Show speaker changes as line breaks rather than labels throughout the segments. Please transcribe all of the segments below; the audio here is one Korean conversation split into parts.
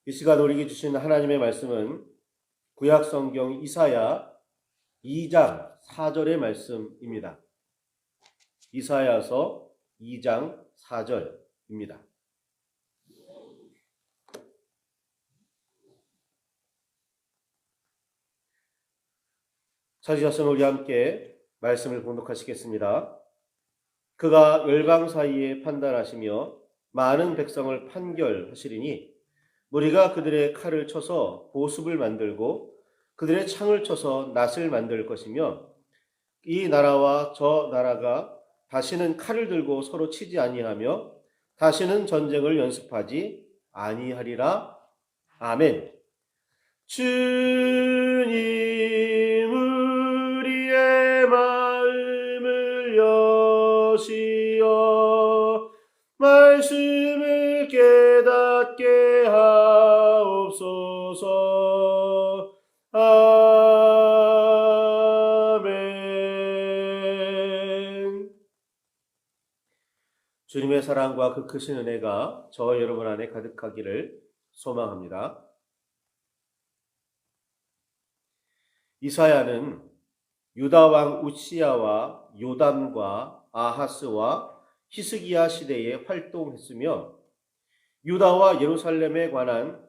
이 시간 우리에게 주신 하나님의 말씀은 구약 성경 이사야 2장 4절의 말씀입니다. 이사야서 2장 4절입니다. 찾으셨으면 우리 함께 말씀을 봉독하시겠습니다. 그가 열방 사이에 판단하시며 많은 백성을 판결하시리니 무리가 그들의 칼을 쳐서 보습을 만들고 그들의 창을 쳐서 낫을 만들 것이며 이 나라와 저 나라가 다시는 칼을 들고 서로 치지 아니하며 다시는 전쟁을 연습하지 아니하리라. 아멘. 주님 우리의 마음을 여시어 말씀을 깨닫게 하옵소서. 아멘. 주님의 사랑과 그 크신 은혜가 저와 여러분 안에 가득하기를 소망합니다. 이사야는 유다 왕 우시야와 요담과 아하스와 히스기야 시대에 활동했으며 유다와 예루살렘에 관한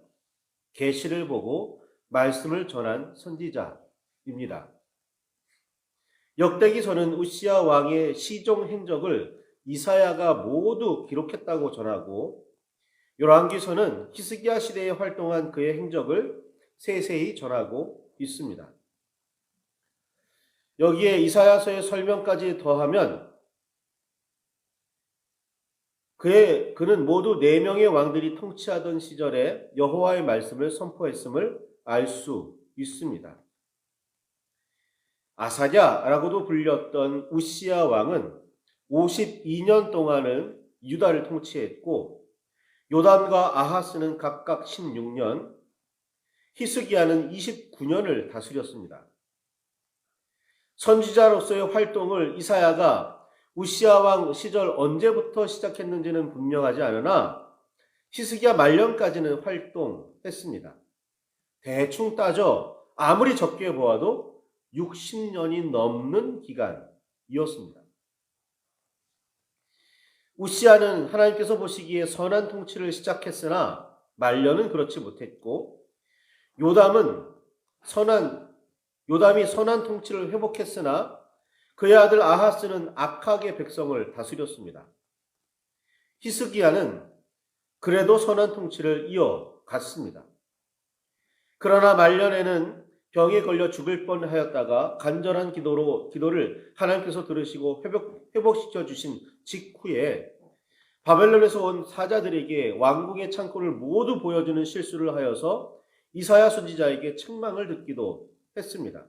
계시를 보고 말씀을 전한 선지자입니다. 역대기서는 우시야 왕의 시종 행적을 이사야가 모두 기록했다고 전하고 열왕기서는 히스기야 시대에 활동한 그의 행적을 세세히 전하고 있습니다. 여기에 이사야서의 설명까지 더하면 그는 모두 4명의 왕들이 통치하던 시절에 여호와의 말씀을 선포했음을 알 수 있습니다. 아사랴라고도 불렸던 우시야 왕은 52년 동안은 유다를 통치했고 요담과 아하스는 각각 16년, 히스기야는 29년을 다스렸습니다. 선지자로서의 활동을 이사야가 우시야 왕 시절 언제부터 시작했는지는 분명하지 않으나 히스기야 말년까지는 활동했습니다. 대충 따져 아무리 적게 보아도 60년이 넘는 기간이었습니다. 우시야는 하나님께서 보시기에 선한 통치를 시작했으나 말년은 그렇지 못했고 요담이 선한 통치를 회복했으나 그의 아들 아하스는 악하게 백성을 다스렸습니다. 히스기야는 그래도 선한 통치를 이어갔습니다. 그러나 말년에는 병에 걸려 죽을 뻔하였다가 간절한 기도를 하나님께서 들으시고 회복시켜 주신 직후에 바벨론에서 온 사자들에게 왕궁의 창고를 모두 보여주는 실수를 하여서 이사야 선지자에게 책망을 듣기도 했습니다.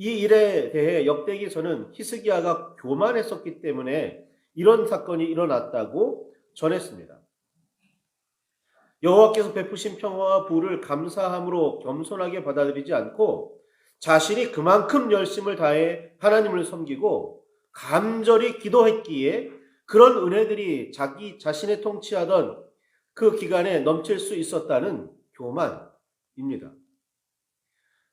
이 일에 대해 역대기서는 히스기야가 교만했었기 때문에 이런 사건이 일어났다고 전했습니다. 여호와께서 베푸신 평화와 부를 감사함으로 겸손하게 받아들이지 않고 자신이 그만큼 열심을 다해 하나님을 섬기고 간절히 기도했기에 그런 은혜들이 자신의 통치하던 그 기간에 넘칠 수 있었다는 교만입니다.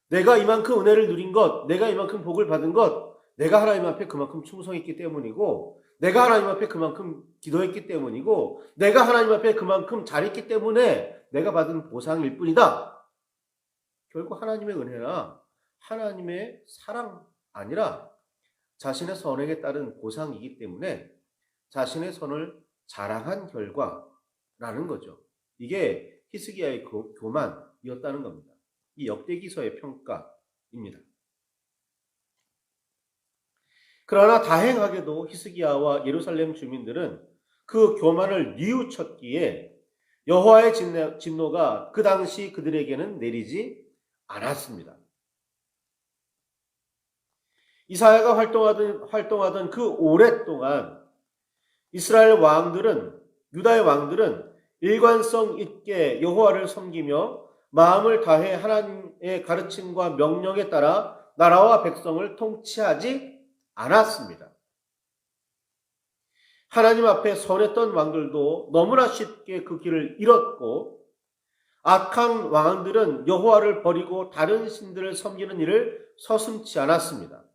내가 이만큼 은혜를 누린 것, 내가 이만큼 복을 받은 것, 내가 하나님 앞에 그만큼 충성했기 때문이고, 내가 하나님 앞에 그만큼 기도했기 때문이고, 내가 하나님 앞에 그만큼 잘했기 때문에 내가 받은 보상일 뿐이다. 결국 하나님의 은혜나 하나님의 사랑 아니라 자신의 선행에 따른 보상이기 때문에 자신의 선을 자랑한 결과라는 거죠. 이게 히스기야의 교만이었다는 겁니다. 이 역대기서의 평가입니다. 그러나 다행하게도 히스기야와 예루살렘 주민들은 그 교만을 뉘우쳤기에 여호와의 진노가 그 당시 그들에게는 내리지 않았습니다. 이사야가 활동하던 그 오랫동안 이스라엘 왕들은, 유다의 왕들은 일관성 있게 여호와를 섬기며 마음을 다해 하나님의 가르침과 명령에 따라 나라와 백성을 통치하지 않았습니다. 하나님 앞에 선했던 왕들도 너무나 쉽게 그 길을 잃었고 악한 왕들은 여호와를 버리고 다른 신들을 섬기는 일을 서슴지 않았습니다.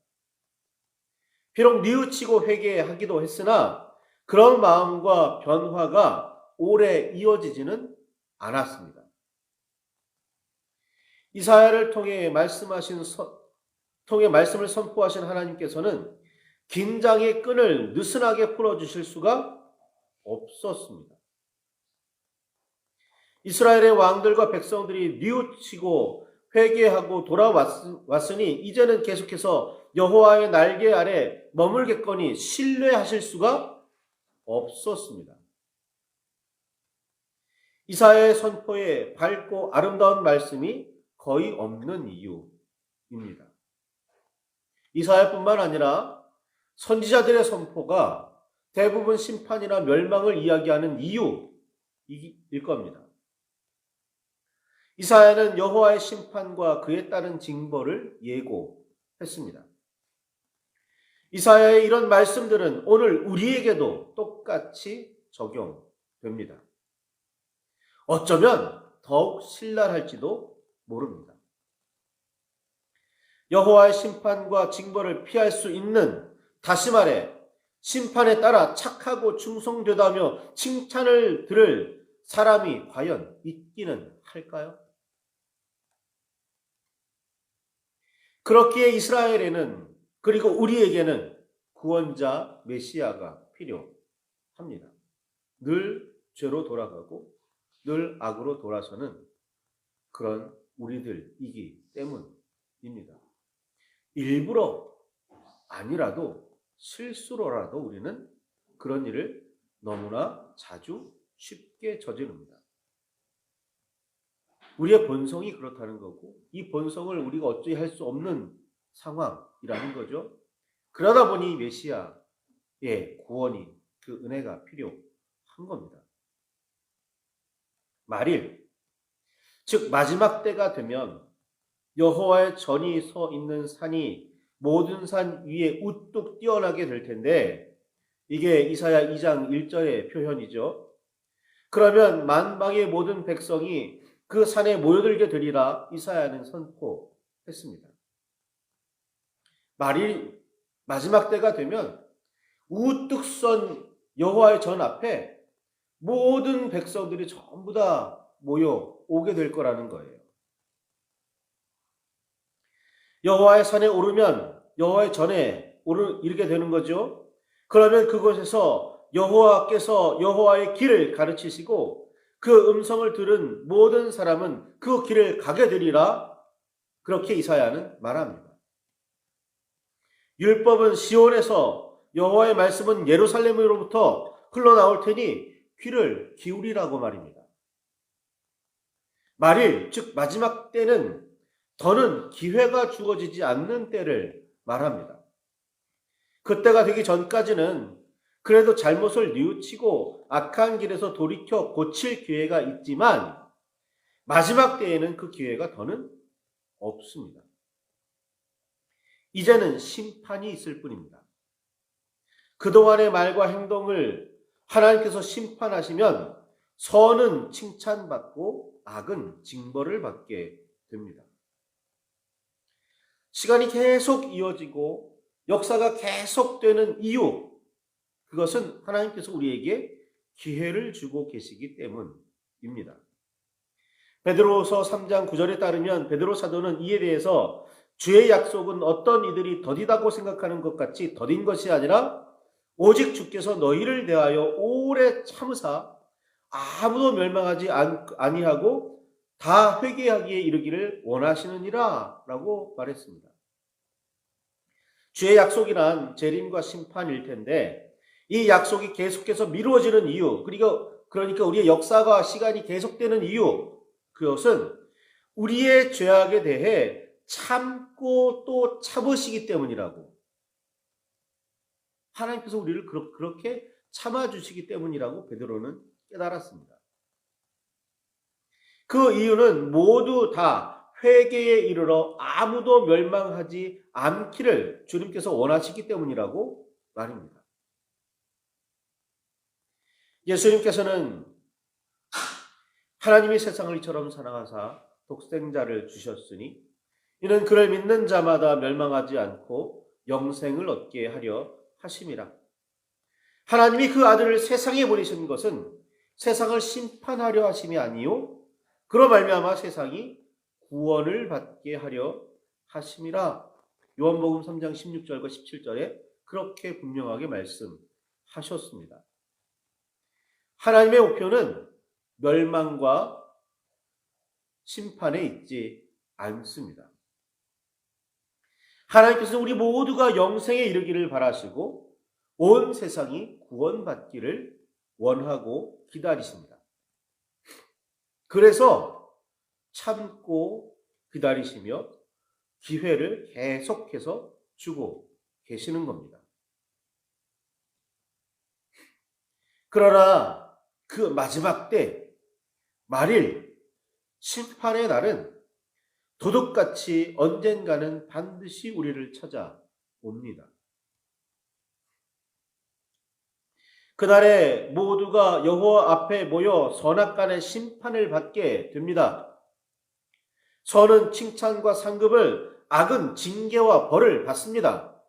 비록 뉘우치고 회개하기도 했으나 그런 마음과 변화가 오래 이어지지는 않았습니다. 이사야를 통해 말씀을 선포하신 하나님께서는 긴장의 끈을 느슨하게 풀어주실 수가 없었습니다. 이스라엘의 왕들과 백성들이 뉘우치고 회개하고 돌아왔으니 이제는 계속해서 여호와의 날개 아래 머물겠거니 신뢰하실 수가 없었습니다. 이사야의 선포에 밝고 아름다운 말씀이 거의 없는 이유입니다. 이사야뿐만 아니라 선지자들의 선포가 대부분 심판이나 멸망을 이야기하는 이유일 겁니다. 이사야는 여호와의 심판과 그에 따른 징벌을 예고했습니다. 이사야의 이런 말씀들은 오늘 우리에게도 똑같이 적용됩니다. 어쩌면 더욱 신랄할지도 모릅니다. 여호와의 심판과 징벌을 피할 수 있는, 다시 말해 심판에 따라 착하고 충성되다며 칭찬을 들을 사람이 과연 있기는 할까요? 그렇기에 이스라엘에는, 그리고 우리에게는 구원자 메시아가 필요합니다. 늘 죄로 돌아가고 늘 악으로 돌아서는 그런 우리들이기 때문입니다. 일부러 아니라도 실수로라도 우리는 그런 일을 너무나 자주 쉽게 저지릅니다. 우리의 본성이 그렇다는 거고, 이 본성을 우리가 어찌 할 수 없는 상황이라는 거죠. 그러다 보니 메시아의 구원이, 그 은혜가 필요한 겁니다. 만일, 즉 마지막 때가 되면 여호와의 전이 서 있는 산이 모든 산 위에 우뚝 뛰어나게 될 텐데, 이게 이사야 2장 1절의 표현이죠. 그러면 만방의 모든 백성이 그 산에 모여들게 되리라 이사야는 선포했습니다. 만일 마지막 때가 되면 우뚝 선 여호와의 전 앞에 모든 백성들이 전부 다 모여오게 될 거라는 거예요. 여호와의 산에 오르면 여호와의 전에 이르게 되는 거죠. 그러면 그곳에서 여호와께서 여호와의 길을 가르치시고 그 음성을 들은 모든 사람은 그 길을 가게 되리라, 그렇게 이사야는 말합니다. 율법은 시온에서, 여호와의 말씀은 예루살렘으로부터 흘러나올 테니 귀를 기울이라고 말입니다. 만일, 즉 마지막 때는 더는 기회가 주어지지 않는 때를 말합니다. 그때가 되기 전까지는 그래도 잘못을 뉘우치고 악한 길에서 돌이켜 고칠 기회가 있지만 마지막 때에는 그 기회가 더는 없습니다. 이제는 심판이 있을 뿐입니다. 그동안의 말과 행동을 하나님께서 심판하시면 선은 칭찬받고 악은 징벌을 받게 됩니다. 시간이 계속 이어지고 역사가 계속되는 이유, 그것은 하나님께서 우리에게 기회를 주고 계시기 때문입니다. 베드로서 3장 9절에 따르면 베드로 사도는 이에 대해서 주의 약속은 어떤 이들이 더디다고 생각하는 것 같이 더딘 것이 아니라 오직 주께서 너희를 대하여 오래 참으사 아무도 멸망하지 아니하고 다 회개하기에 이르기를 원하시느니라 라고 말했습니다. 주의 약속이란 재림과 심판일 텐데 이 약속이 계속해서 미루어지는 이유, 그러니까 우리의 역사가 시간이 계속되는 이유, 그것은 우리의 죄악에 대해 참고 또 참으시기 때문이라고, 하나님께서 우리를 그렇게 참아주시기 때문이라고 베드로는 깨달았습니다. 그 이유는 모두 다 회개에 이르러 아무도 멸망하지 않기를 주님께서 원하시기 때문이라고 말입니다. 예수님께서는 하나님이 세상을 이처럼 사랑하사 독생자를 주셨으니 이는 그를 믿는 자마다 멸망하지 않고 영생을 얻게 하려 하심이라. 하나님이 그 아들을 세상에 보내신 것은 세상을 심판하려 하심이 아니요 그로 말미암아 세상이 구원을 받게 하려 하심이라. 요한복음 3장 16절과 17절에 그렇게 분명하게 말씀하셨습니다. 하나님의 목표는 멸망과 심판에 있지 않습니다. 하나님께서는 우리 모두가 영생에 이르기를 바라시고 온 세상이 구원받기를 원하고 기다리십니다. 그래서 참고 기다리시며 기회를 계속해서 주고 계시는 겁니다. 그러나 그 마지막 때 말일 심판의 날은 도둑같이 언젠가는 반드시 우리를 찾아옵니다. 그날에 모두가 여호와 앞에 모여 선악간의 심판을 받게 됩니다. 선은 칭찬과 상급을, 악은 징계와 벌을 받습니다.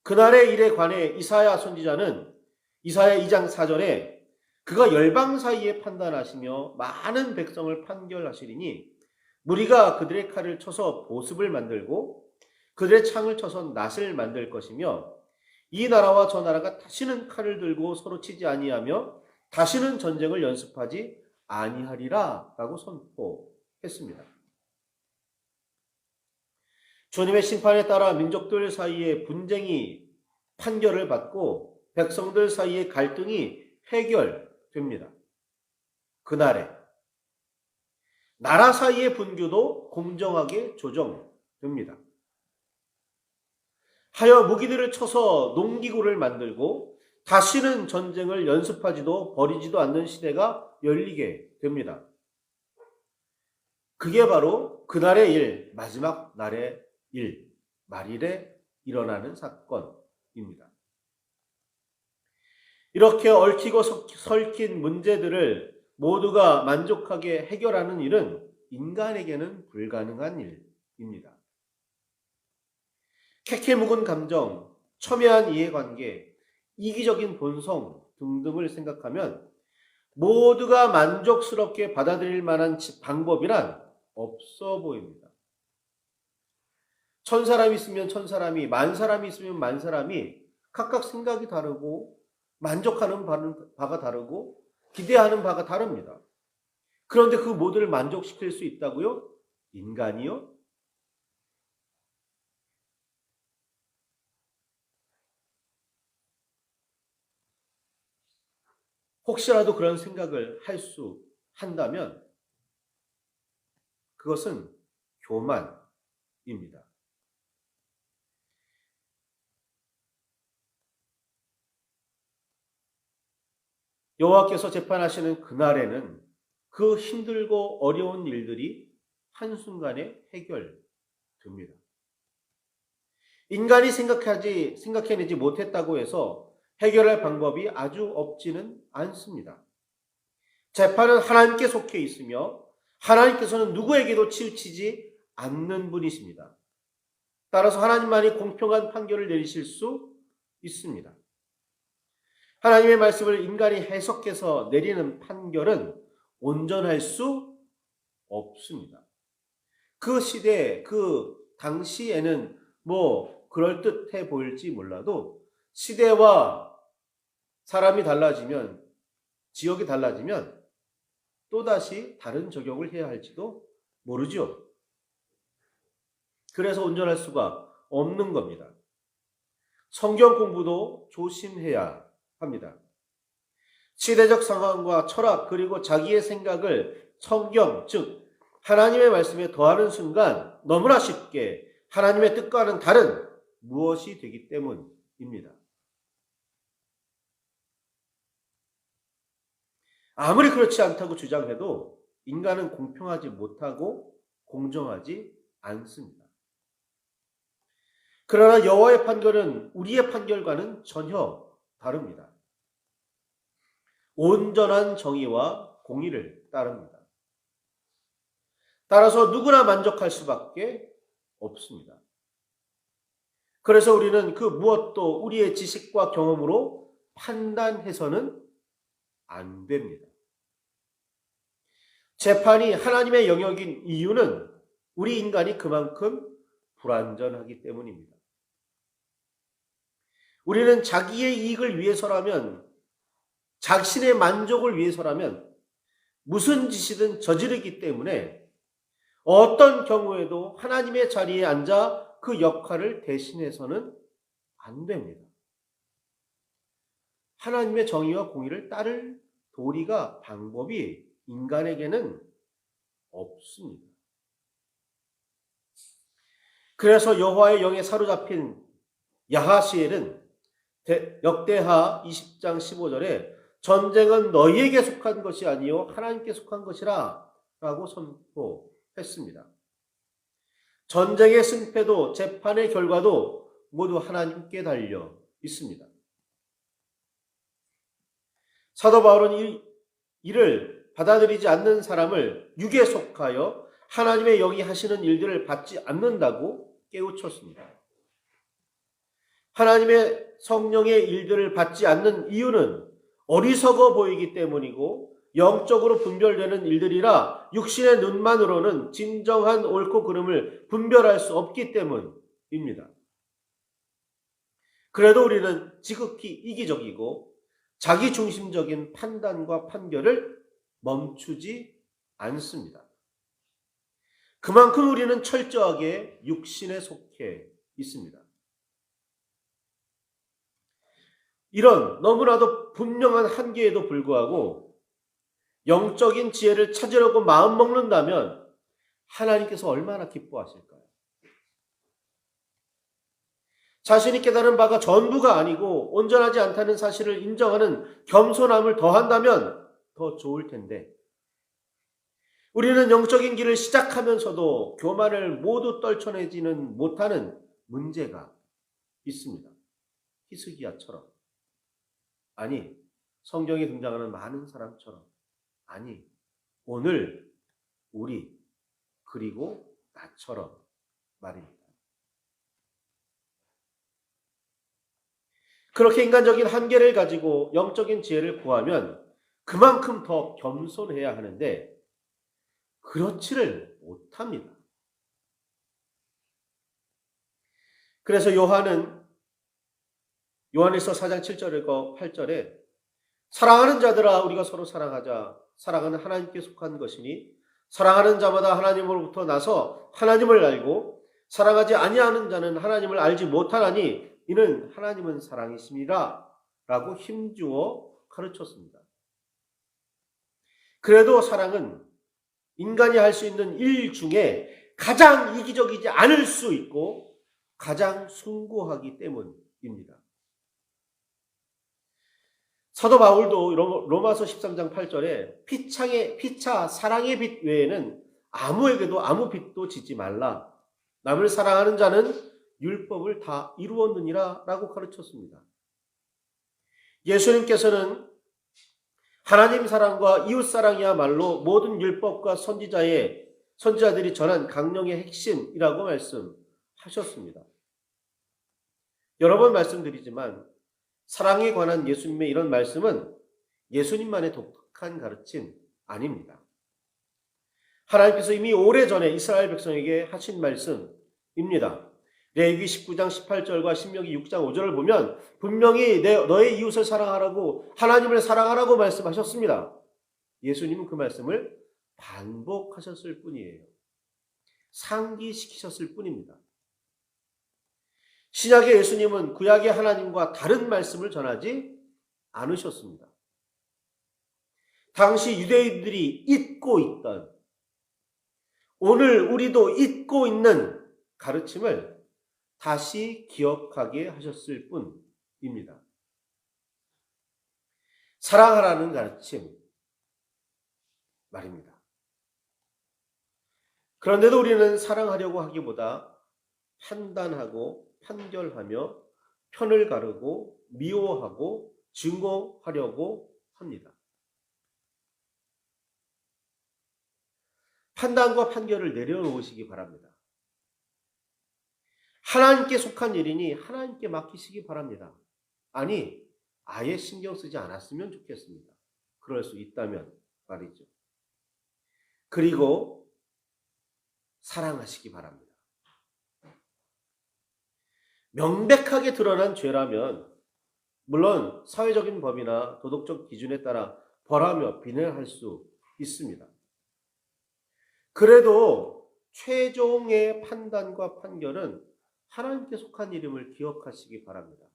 그날의 일에 관해 이사야 선지자는 이사야 2장 4절에 그가 열방 사이에 판단하시며 많은 백성을 판결하시리니 무리가 그들의 칼을 쳐서 보습을 만들고 그들의 창을 쳐서 낫을 만들 것이며 이 나라와 저 나라가 다시는 칼을 들고 서로 치지 아니하며 다시는 전쟁을 연습하지 아니하리라 라고 선포했습니다. 주님의 심판에 따라 민족들 사이에 분쟁이 판결을 받고 백성들 사이에 갈등이 해결됩니다. 그날에 나라 사이의 분규도 공정하게 조정됩니다. 하여 무기들을 쳐서 농기구를 만들고 다시는 전쟁을 연습하지도 버리지도 않는 시대가 열리게 됩니다. 그게 바로 그날의 일, 마지막 날의 일, 말일에 일어나는 사건입니다. 이렇게 얽히고 설킨 문제들을 모두가 만족하게 해결하는 일은 인간에게는 불가능한 일입니다. 캐캐 묵은 감정, 첨예한 이해관계, 이기적인 본성 등등을 생각하면 모두가 만족스럽게 받아들일 만한 방법이란 없어 보입니다. 1000사람이 있으면 1000사람이, 10,000사람이 있으면 10,000사람이 각각 생각이 다르고 만족하는 바가 다르고 기대하는 바가 다릅니다. 그런데 그 모두를 만족시킬 수 있다고요? 인간이요? 혹시라도 그런 생각을 한다면 그것은 교만입니다. 여호와께서 재판하시는 그날에는 그 힘들고 어려운 일들이 한순간에 해결됩니다. 인간이 생각해내지 못했다고 해서 해결할 방법이 아주 없지는 않습니다. 재판은 하나님께 속해 있으며 하나님께서는 누구에게도 치우치지 않는 분이십니다. 따라서 하나님만이 공평한 판결을 내리실 수 있습니다. 하나님의 말씀을 인간이 해석해서 내리는 판결은 온전할 수 없습니다. 그 시대, 그 당시에는 그럴듯해 보일지 몰라도 시대와 사람이 달라지면, 지역이 달라지면 또다시 다른 적용을 해야 할지도 모르죠. 그래서 온전할 수가 없는 겁니다. 성경 공부도 조심해야 합니다. 시대적 상황과 철학 그리고 자기의 생각을 성경, 즉 하나님의 말씀에 더하는 순간 너무나 쉽게 하나님의 뜻과는 다른 무엇이 되기 때문입니다. 아무리 그렇지 않다고 주장해도 인간은 공평하지 못하고 공정하지 않습니다. 그러나 여호와의 판결은 우리의 판결과는 전혀 다릅니다. 온전한 정의와 공의를 따릅니다. 따라서 누구나 만족할 수밖에 없습니다. 그래서 우리는 그 무엇도 우리의 지식과 경험으로 판단해서는 안 됩니다. 재판이 하나님의 영역인 이유는 우리 인간이 그만큼 불완전하기 때문입니다. 우리는 자기의 이익을 위해서라면, 자신의 만족을 위해서라면 무슨 짓이든 저지르기 때문에 어떤 경우에도 하나님의 자리에 앉아 그 역할을 대신해서는 안 됩니다. 하나님의 정의와 공의를 따를 도리가, 방법이 인간에게는 없습니다. 그래서 여호와의 영에 사로잡힌 야하시엘은 역대하 20장 15절에 전쟁은 너희에게 속한 것이 아니요 하나님께 속한 것이라 라고 선포했습니다. 전쟁의 승패도 재판의 결과도 모두 하나님께 달려 있습니다. 사도 바울은 이를 받아들이지 않는 사람을 육에 속하여 하나님의 영이 하시는 일들을 받지 않는다고 깨우쳤습니다. 하나님의 성령의 일들을 받지 않는 이유는 어리석어 보이기 때문이고 영적으로 분별되는 일들이라 육신의 눈만으로는 진정한 옳고 그름을 분별할 수 없기 때문입니다. 그래도 우리는 지극히 이기적이고 자기중심적인 판단과 판결을 멈추지 않습니다. 그만큼 우리는 철저하게 육신에 속해 있습니다. 이런 너무나도 분명한 한계에도 불구하고 영적인 지혜를 찾으려고 마음먹는다면 하나님께서 얼마나 기뻐하실까요? 자신이 깨달은 바가 전부가 아니고 온전하지 않다는 사실을 인정하는 겸손함을 더한다면 더 좋을 텐데, 우리는 영적인 길을 시작하면서도 교만을 모두 떨쳐내지는 못하는 문제가 있습니다. 히스기야처럼, 아니 성경에 등장하는 많은 사람처럼, 아니 오늘 우리 그리고 나처럼 말입니다. 그렇게 인간적인 한계를 가지고 영적인 지혜를 구하면 그만큼 더 겸손해야 하는데 그렇지를 못합니다. 그래서 요한일서 4장 7절과 8절에 사랑하는 자들아 우리가 서로 사랑하자. 사랑은 하나님께 속한 것이니 사랑하는 자마다 하나님으로부터 나서 하나님을 알고 사랑하지 아니하는 자는 하나님을 알지 못하나니 이는 하나님은 사랑이심이라 라고 힘주어 가르쳤습니다. 그래도 사랑은 인간이 할 수 있는 일 중에 가장 이기적이지 않을 수 있고 가장 숭고하기 때문입니다. 사도 바울도 로마서 13장 8절에 피차 사랑의 빛 외에는 아무에게도 아무 빛도 지지 말라. 남을 사랑하는 자는 율법을 다 이루었느니라 라고 가르쳤습니다. 예수님께서는 하나님 사랑과 이웃 사랑이야말로 모든 율법과 선지자들이 전한 강령의 핵심이라고 말씀하셨습니다. 여러 번 말씀드리지만 사랑에 관한 예수님의 이런 말씀은 예수님만의 독특한 가르침 아닙니다. 하나님께서 이미 오래전에 이스라엘 백성에게 하신 말씀입니다. 레위기 19장 18절과 신명기 6장 5절을 보면 분명히 너의 이웃을 사랑하라고, 하나님을 사랑하라고 말씀하셨습니다. 예수님은 그 말씀을 반복하셨을 뿐이에요. 상기시키셨을 뿐입니다. 신약의 예수님은 구약의 하나님과 다른 말씀을 전하지 않으셨습니다. 당시 유대인들이 잊고 있던, 오늘 우리도 잊고 있는 가르침을 다시 기억하게 하셨을 뿐입니다. 사랑하라는 가르침 말입니다. 그런데도 우리는 사랑하려고 하기보다 판단하고 판결하며 편을 가르고 미워하고 증오하려고 합니다. 판단과 판결을 내려놓으시기 바랍니다. 하나님께 속한 일이니 하나님께 맡기시기 바랍니다. 아니, 아예 신경 쓰지 않았으면 좋겠습니다. 그럴 수 있다면 말이죠. 그리고 사랑하시기 바랍니다. 명백하게 드러난 죄라면 물론 사회적인 법이나 도덕적 기준에 따라 벌하며 비난할 수 있습니다. 그래도 최종의 판단과 판결은 하나님께 속한 이름을 기억하시기 바랍니다.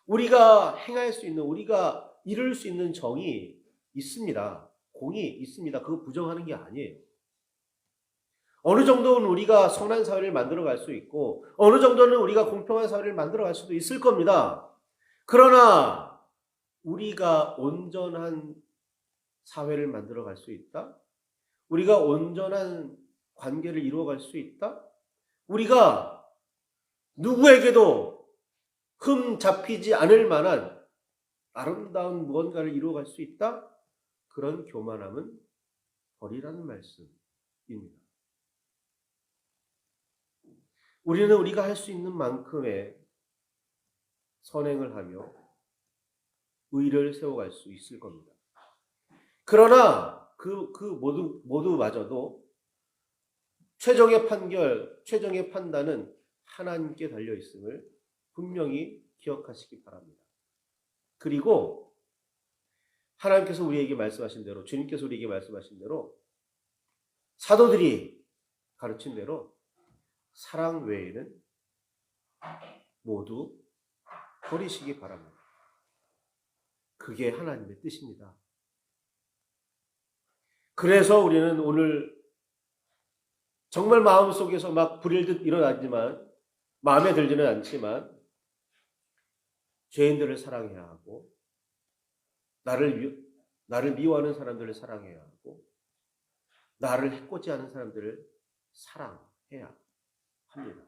우리가 행할 수 있는, 우리가 이룰 수 있는 정이 있습니다. 공이 있습니다. 그거 부정하는 게 아니에요. 어느 정도는 우리가 선한 사회를 만들어갈 수 있고 어느 정도는 우리가 공평한 사회를 만들어갈 수도 있을 겁니다. 그러나 우리가 온전한 사회를 만들어갈 수 있다? 우리가 온전한 관계를 이루어갈 수 있다? 우리가 누구에게도 흠 잡히지 않을 만한 아름다운 무언가를 이루어갈 수 있다? 그런 교만함은 버리라는 말씀입니다. 우리는 우리가 할 수 있는 만큼의 선행을 하며 의를 세워갈 수 있을 겁니다. 그러나 그 모두마저도 최종의 판결, 최종의 판단은 하나님께 달려 있음을 분명히 기억하시기 바랍니다. 그리고 하나님께서 우리에게 말씀하신 대로, 주님께서 우리에게 말씀하신 대로, 사도들이 가르친 대로 사랑 외에는 모두 버리시기 바랍니다. 그게 하나님의 뜻입니다. 그래서 우리는 오늘 정말 마음속에서 막 불일듯 일어나지만, 마음에 들지는 않지만 죄인들을 사랑해야 하고 나를 미워하는 사람들을 사랑해야 하고 나를 해코지 하는 사람들을 사랑해야 합니다.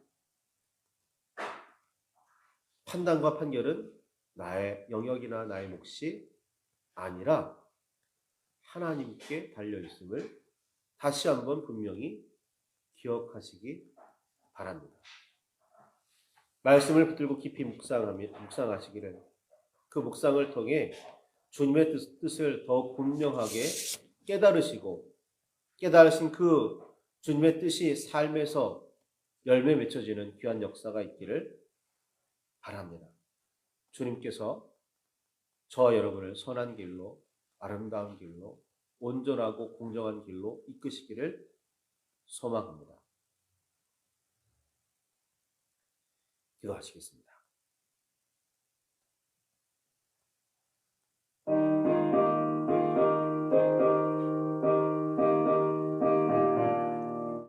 판단과 판결은 나의 영역이나 나의 몫이 아니라 하나님께 달려있음을 다시 한번 분명히 기억하시기 바랍니다. 말씀을 붙들고 깊이 묵상하시기를, 그 묵상을 통해 주님의 뜻을 더욱 분명하게 깨달으시고 깨달으신 그 주님의 뜻이 삶에서 열매 맺혀지는 귀한 역사가 있기를 바랍니다. 주님께서 저와 여러분을 선한 길로, 아름다운 길로, 온전하고 공정한 길로 이끄시기를 소망합니다. 기도하시겠습니다.